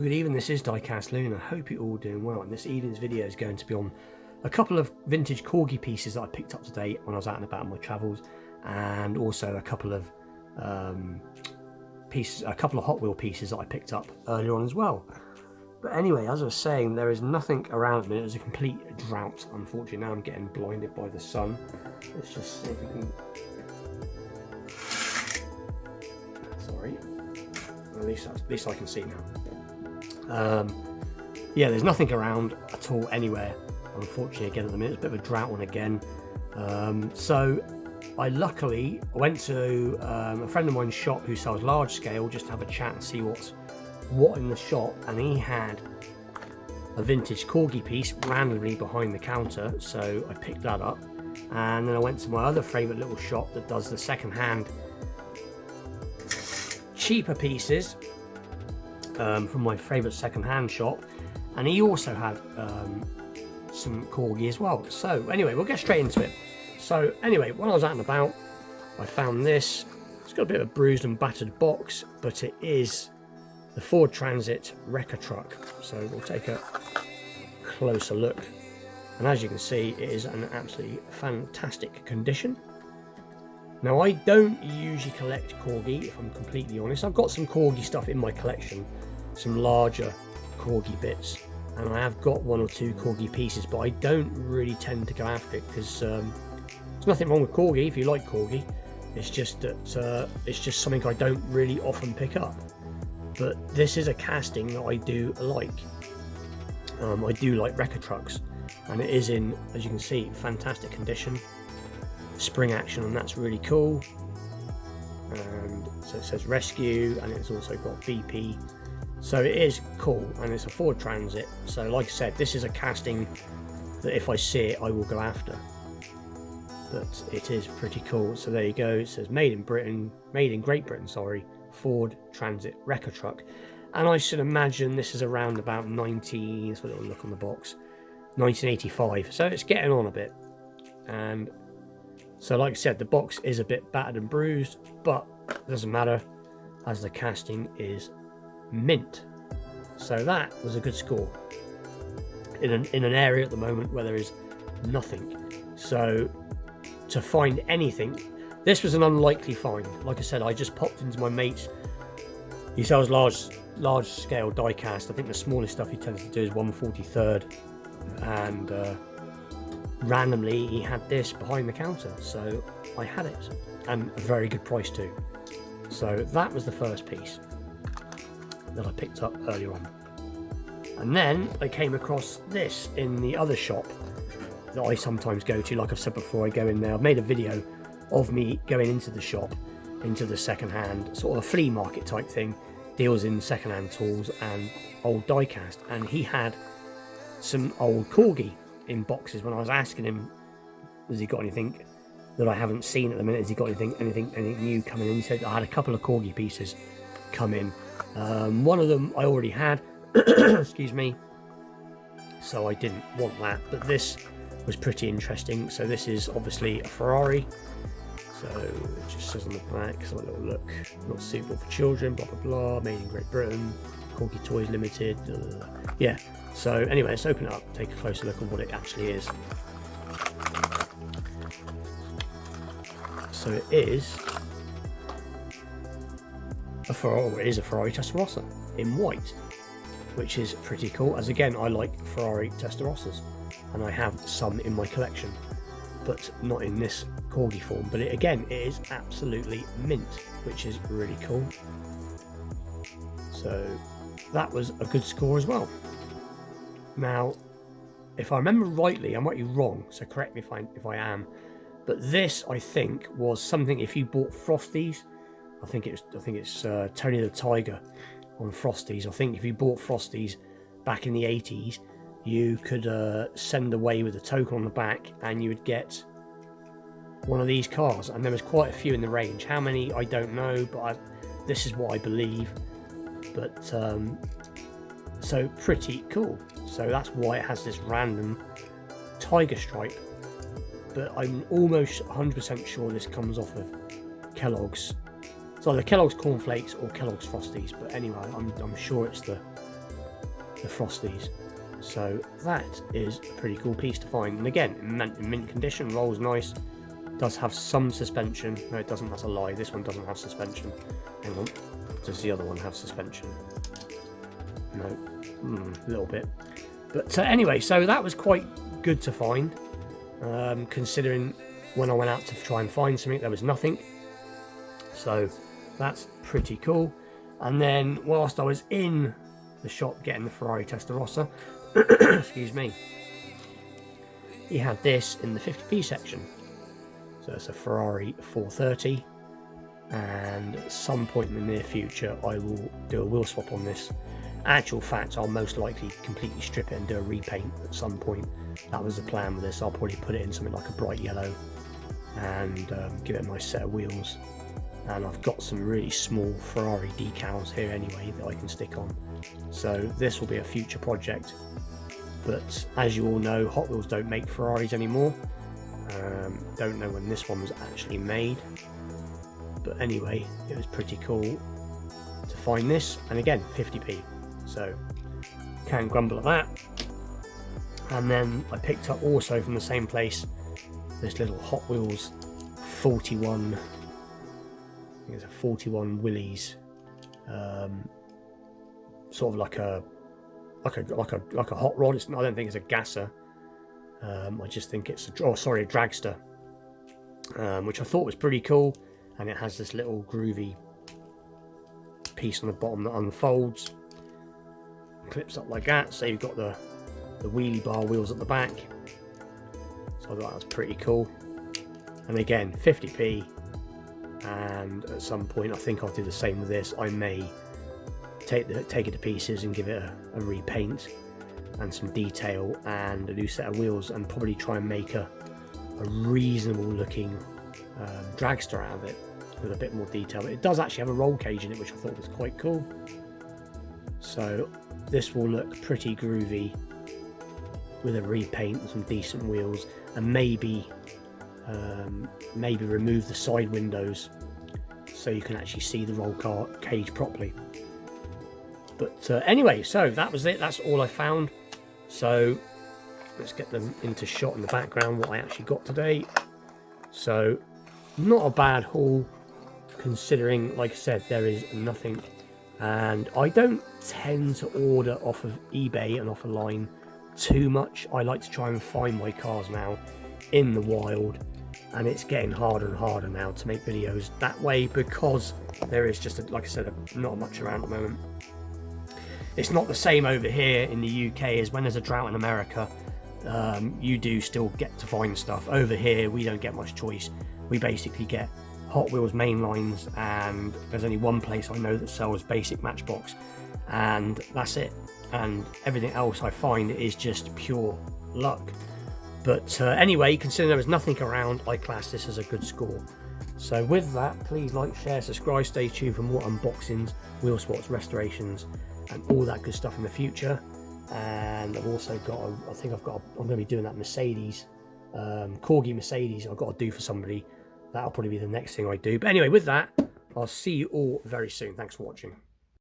Good evening, this is Diecast Luna. I hope you're all doing well, and this evening's video is going to be on a couple of vintage corgi pieces that I picked up today when I was out and about on my travels, and also a couple of Hot Wheel pieces that I picked up earlier on as well. But anyway, as I was saying, there is nothing around me. There's a complete drought, unfortunately. Now I'm getting blinded by the sun. Let's just see if we can... Sorry. At least I can see now. Yeah, there's nothing around at all anywhere, unfortunately. Again, at the minute, it's a bit of a drought one again. So I luckily went to a friend of mine's shop who sells large scale, just to have a chat and see what in the shop, and he had a vintage corgi piece randomly behind the counter, so I picked that up. And then I went to my other favourite little shop that does the second-hand cheaper pieces, from my favourite second-hand shop, and he also had some corgi as well. So anyway, we'll get straight into it. So anyway, when I was out and about, I found this. It's got a bit of a bruised and battered box, but it is the Ford Transit wrecker truck. So we'll take a closer look, and as you can see, it is an absolutely fantastic condition. Now, I don't usually collect corgi, if I'm completely honest. I've got some corgi stuff in my collection, some larger corgi bits, and I have got one or two corgi pieces, but I don't really tend to go after it because there's nothing wrong with corgi if you like corgi. It's just that it's just something I don't really often pick up. But this is a casting that I do like. I do like wrecker trucks, and it is in, as you can see, fantastic condition. Spring action, and that's really cool. And so it says rescue, and it's also got BP, so it is cool, and it's a Ford Transit. So like I said, this is a casting that if I see it, I will go after. But it is pretty cool. So there you go. It says made in Great Britain, sorry, Ford Transit wrecker truck, and I should imagine this is around about 19. Let's have a little look on the box. 1985. So it's getting on a bit, and so like I said, the box is a bit battered and bruised, but it doesn't matter, as the casting is mint. So that was a good score in an area at the moment where there is nothing. So to find anything, this was an unlikely find. Like I said, I just popped into my mate's. He sells large scale die cast. I think the smallest stuff he tends to do is 1/43rd, and randomly he had this behind the counter, so I had it, and a very good price too. So that was the first piece that I picked up earlier on, and then I came across this in the other shop that I sometimes go to. Like I've said before, I go in there. I've made a video of me going into the shop, into the second-hand sort of a flea market type thing, deals in second-hand tools and old die cast, and he had some old corgi in boxes. When I was asking him, has he got anything that I haven't seen at the minute, has he got anything new coming in, he said I had a couple of corgi pieces come in. One of them I already had, excuse me, so I didn't want that, but this was pretty interesting. So this is obviously a Ferrari, so it just says on the back, so a little look, not suitable for children, blah blah blah, made in Great Britain, Corgi Toys Limited, yeah. So anyway, let's open it up, take a closer look at what it actually is. So it is a Ferrari Testarossa in white, which is pretty cool, as again I like Ferrari Testarossas, and I have some in my collection, but not in this corgi form. But it is absolutely mint, which is really cool. So that was a good score as well. Now, if I remember rightly, I might be wrong, so correct me if I am, but this I think was something, if you bought Frosties, I think it's Tony the Tiger on Frosties. I think if you bought Frosties back in the 80s, you could send away with a token on the back, and you would get one of these cars, and there was quite a few in the range. How many I don't know, but this is what I believe. But so pretty cool. So that's why it has this random tiger stripe, but I'm almost 100% sure this comes off of Kellogg's. It's either Kellogg's cornflakes or Kellogg's Frosties, but anyway, I'm sure it's the the Frosties. So that is a pretty cool piece to find, and again, in mint condition, rolls nice. Does have some suspension. No, it doesn't, that's a lie. This one doesn't have suspension. Hang on, does the other one have suspension? No, a little bit. But anyway, so that was quite good to find, considering when I went out to try and find something, there was nothing. So that's pretty cool. And then whilst I was in the shop getting the Ferrari Testarossa, excuse me, he had this in the 50p section. So it's a Ferrari 430, and at some point in the near future I will do a wheel swap on this. Actual fact, I'll most likely completely strip it and do a repaint at some point. That was the plan with this. I'll probably put it in something like a bright yellow and give it a nice set of wheels. And I've got some really small Ferrari decals here anyway that I can stick on. So this will be a future project. But as you all know, Hot Wheels don't make Ferraris anymore. Don't know when this one was actually made. But anyway, it was pretty cool to find this. And again, 50p. So can't grumble at that. And then I picked up also from the same place this little Hot Wheels 41, I think it's a 41 Willys, sort of like a hot rod. I don't think it's a gasser. I just think it's a dragster, which I thought was pretty cool. And it has this little groovy piece on the bottom that unfolds, clips up like that. So you've got the wheelie bar wheels at the back. So I thought that was pretty cool. And again, 50p. And at some point, I think I'll do the same with this. I may take it to pieces and give it a repaint and some detail and a new set of wheels, and probably try and make a reasonable looking dragster out of it with a bit more detail. It does actually have a roll cage in it, which I thought was quite cool. So this will look pretty groovy with a repaint and some decent wheels, and maybe remove the side windows so you can actually see the roll cage properly. But anyway, so that was it. That's all I found. So let's get them into shot in the background, what I actually got today. So not a bad haul, considering, like I said, there is nothing. And I don't tend to order off of eBay and off a line too much. I like to try and find my cars now in the wild, and it's getting harder and harder now to make videos that way, because there is just, like I said, not much around at the moment. It's not the same over here in the UK as when there's a drought in America. You do still get to find stuff. Over here we don't get much choice. We basically get Hot Wheels main lines, and there's only one place I know that sells basic Matchbox, and that's it. And everything else I find is just pure luck. But anyway, considering there was nothing around, I class this as a good score. So with that, please like, share, subscribe, stay tuned for more unboxings, wheel swaps, restorations, and all that good stuff in the future. And I've also got, I'm going to be doing that Mercedes, corgi Mercedes I've got to do for somebody. That'll probably be the next thing I do. But anyway, with that, I'll see you all very soon. Thanks for watching.